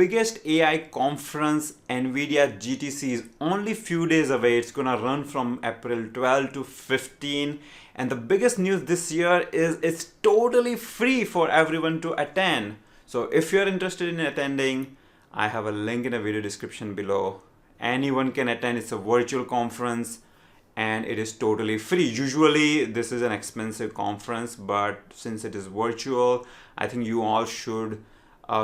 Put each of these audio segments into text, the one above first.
biggest AI conference NVIDIA GTC is only few days away. It's gonna run from April 12 to 15. And the biggest news this year is it's totally free for everyone to attend. So if you're interested in attending, I have a link in the video description below. Anyone can attend. It's a virtual conference and it is totally free. Usually this is an expensive conference, but since it is virtual, I think you all should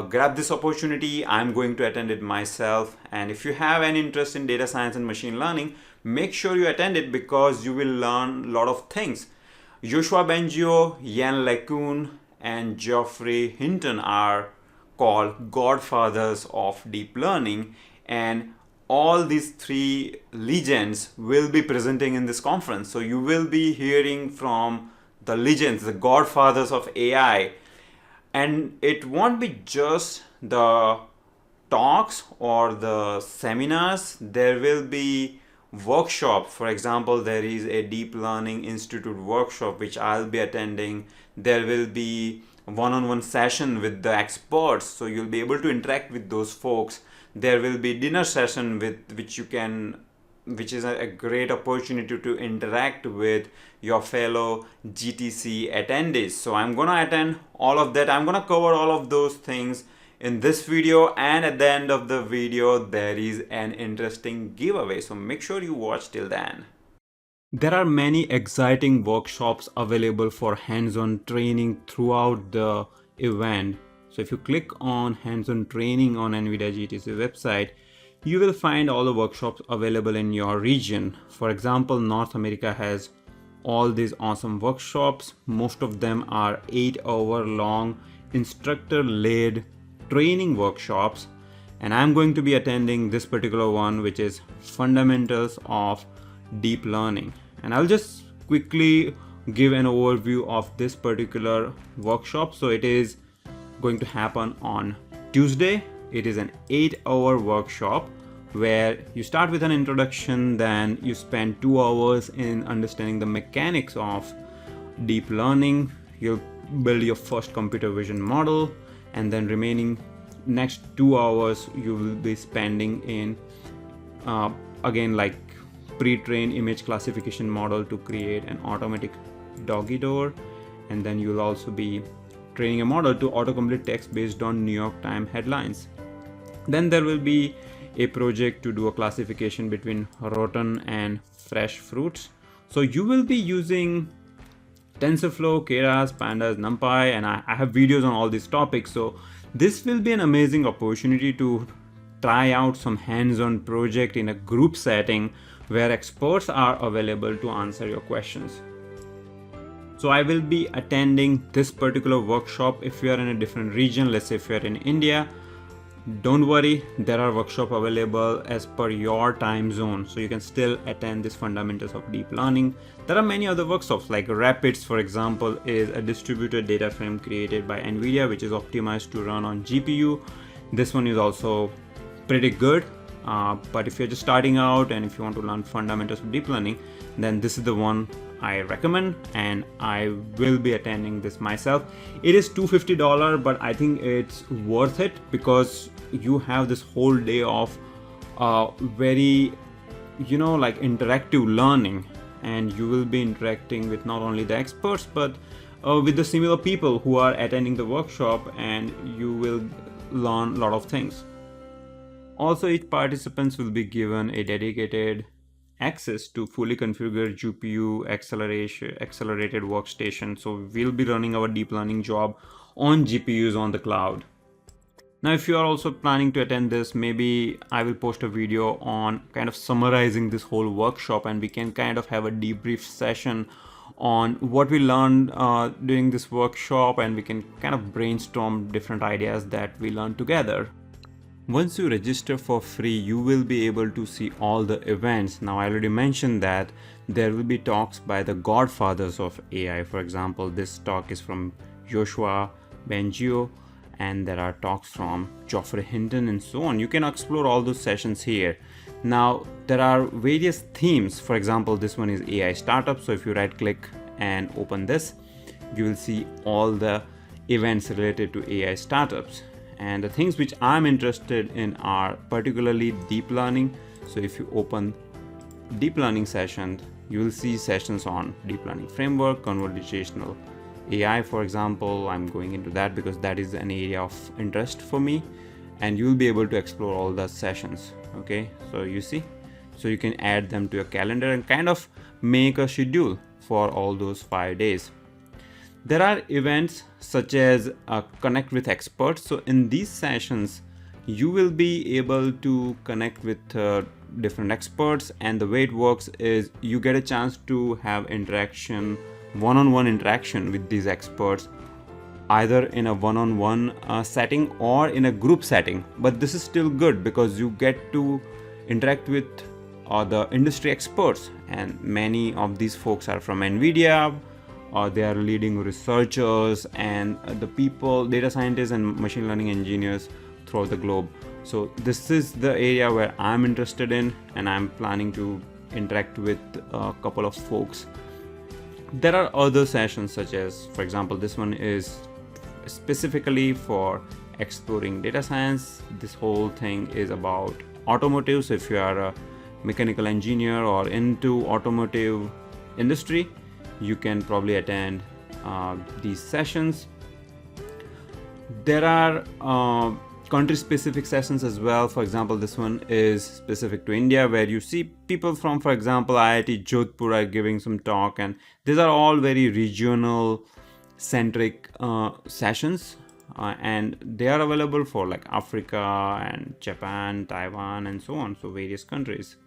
grab this opportunity. I'm going to attend it myself. And if you have any interest in data science and machine learning, make sure you attend it because you will learn a lot of things. Joshua Bengio, Yann LeCun, and Geoffrey Hinton are called godfathers of deep learning, and all these three legends will be presenting in this conference. So you will be hearing from the legends, the godfathers of AI. And it won't be just the talks or the seminars. There will be workshops. For example, there is a Deep Learning Institute workshop which I'll be attending. There will be one-on-one session with the experts, so you'll be able to interact with those folks. There will be dinner session which is a great opportunity to interact with your fellow GTC attendees. So I'm gonna attend all of that. I'm gonna cover all of those things in this video, and at the end of the video there is an interesting giveaway, so make sure you watch till then. There are many exciting workshops available for hands-on training throughout the event. So if you click on hands-on training on NVIDIA GTC website, you will find all the workshops available in your region. For example, North America has all these awesome workshops. Most of them are 8-hour long instructor-led training workshops, and I'm going to be attending this particular one, which is Fundamentals of Deep Learning. And I'll just quickly give an overview of this particular workshop. So it is going to happen on Tuesday. It is an 8-hour workshop where you start with an introduction, then you spend 2 hours in understanding the mechanics of deep learning. You'll build your first computer vision model, and then remaining next 2 hours you will be spending in again like pre-trained image classification model to create an automatic doggy door, and then you'll also be training a model to autocomplete text based on New York Times headlines. Then there will be a project to do a classification between rotten and fresh fruits. So you will be using TensorFlow, Keras, Pandas, NumPy, and I have videos on all these topics. So this will be an amazing opportunity to try out some hands-on project in a group setting where experts are available to answer your questions. So I will be attending this particular workshop. If you are in a different region, let's say if you are in India, don't worry, there are workshops available as per your time zone, so you can still attend this Fundamentals of Deep Learning. There are many other workshops like Rapids, for example, is a distributed data frame created by NVIDIA which is optimized to run on GPU. This one is also pretty good, but if you're just starting out and if you want to learn fundamentals of deep learning, then this is the one I recommend, and I will be attending this myself. It is $250, but I think it's worth it because you have this whole day of very like interactive learning, and you will be interacting with not only the experts but with the similar people who are attending the workshop, and you will learn a lot of things. Also, each participants will be given a dedicated access to fully configured GPU accelerated workstation. So we'll be running our deep learning job on GPUs on the cloud. Now, if you are also planning to attend this, maybe I will post a video on kind of summarizing this whole workshop, and we can kind of have a debrief session on what we learned during this workshop, and we can kind of brainstorm different ideas that we learned together. Once you register for free, you will be able to see all the events. Now, I already mentioned that there will be talks by the godfathers of AI. For example, this talk is from Joshua Bengio, and there are talks from Geoffrey Hinton and so on. You can explore all those sessions here. Now, there are various themes. For example, this one is AI startups. So if you right click and open this, you will see all the events related to AI startups. and the things which I'm interested in are particularly deep learning. So if you open deep learning session, you will see sessions on deep learning framework, conversational AI, for example. I'm going into that because that is an area of interest for me, and you'll be able to explore all the sessions. Okay, so you see, so you can add them to your calendar and kind of make a schedule for all those 5 days. There are events such as connect with experts. So in these sessions, you will be able to connect with different experts, and the way it works is you get a chance to have interaction, one-on-one interaction with these experts, either in a one-on-one setting or in a group setting. But this is still good because you get to interact with the industry experts, and many of these folks are from NVIDIA, or they are leading researchers and the people, data scientists and machine learning engineers throughout the globe. So this is the area where I'm interested in, and I'm planning to interact with a couple of folks. There are other sessions such as, for example, this one is specifically for exploring data science. This whole thing is about automotive. So if you are a mechanical engineer or into automotive industry, you can probably attend these sessions. There are country-specific sessions as well. For example, this one is specific to India, where you see people from, for example, IIT Jodhpur are giving some talk, and these are all very regional centric sessions, and they are available for like Africa and Japan, Taiwan, and so on, so various countries.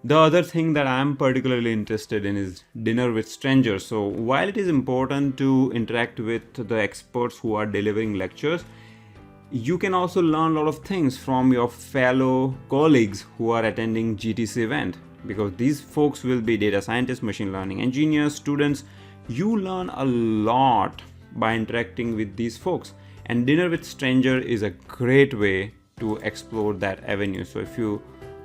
The other thing that I'm particularly interested in is dinner with strangers. So while it is important to interact with the experts who are delivering lectures, you can also learn a lot of things from your fellow colleagues who are attending GTC event, because these folks will be data scientists, machine learning engineers, students. You learn a lot by interacting with these folks, and dinner with stranger is a great way to explore that avenue. So if you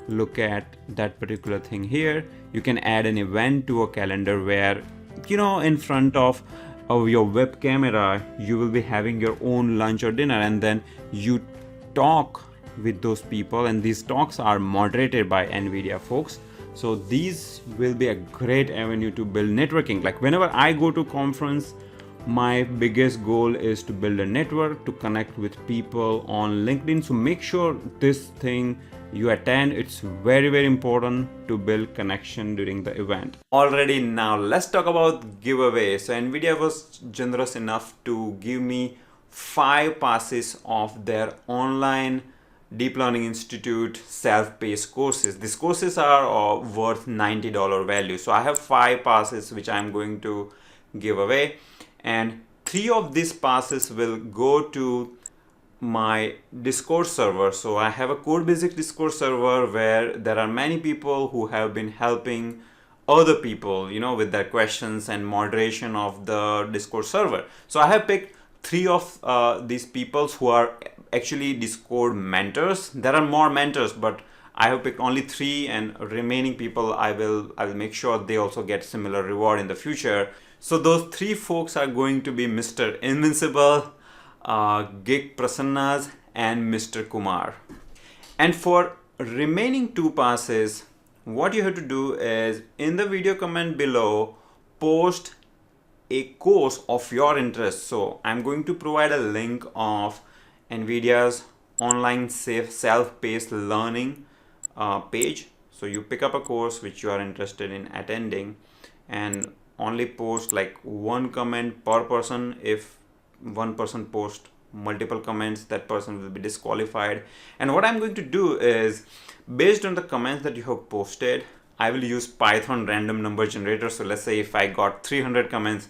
look at that particular thing here, you can add an event to a calendar where, you know, in front of your web camera, you will be having your own lunch or dinner, and then you talk with those people, and these talks are moderated by NVIDIA folks. So these will be a great avenue to build networking. Like whenever I go to conference, my biggest goal is to build a network, to connect with people on LinkedIn. So make sure this thing you attend, it's very, very important to build connection during the event. Already, now let's talk about giveaway. So NVIDIA was generous enough to give me 5 passes of their online Deep Learning Institute self-paced courses. These courses are worth $90 value. So I have 5 passes which I'm going to give away, and 3 of these passes will go to my Discord server. So I have a Code Basic Discord server where there are many people who have been helping other people, you know, with their questions and moderation of the Discord server. So I have picked 3 of these people who are actually Discord mentors. There are more mentors, but I have picked only 3, and remaining people I will make sure they also get similar reward in the future. So those 3 folks are going to be Mr. Invincible, Gig Prasannas, and Mr. Kumar. And for remaining 2 passes, what you have to do is in the video comment below, post a course of your interest. So I'm going to provide a link of NVIDIA's online safe self-paced learning page. So you pick up a course which you are interested in attending, and only post like 1 comment per person. If one person posts multiple comments, that person will be disqualified. And what I'm going to do is, based on the comments that you have posted, I will use Python random number generator. So let's say if I got 300 comments,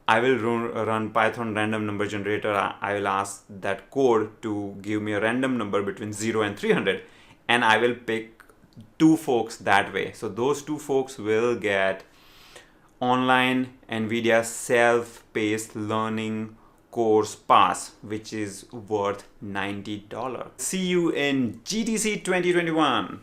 I will run Python random number generator. I will ask that code to give me a random number between 0 and 300, and I will pick 2 folks that way. So those 2 folks will get online NVIDIA self-paced learning course pass, which is worth $90. See you in GTC 2021.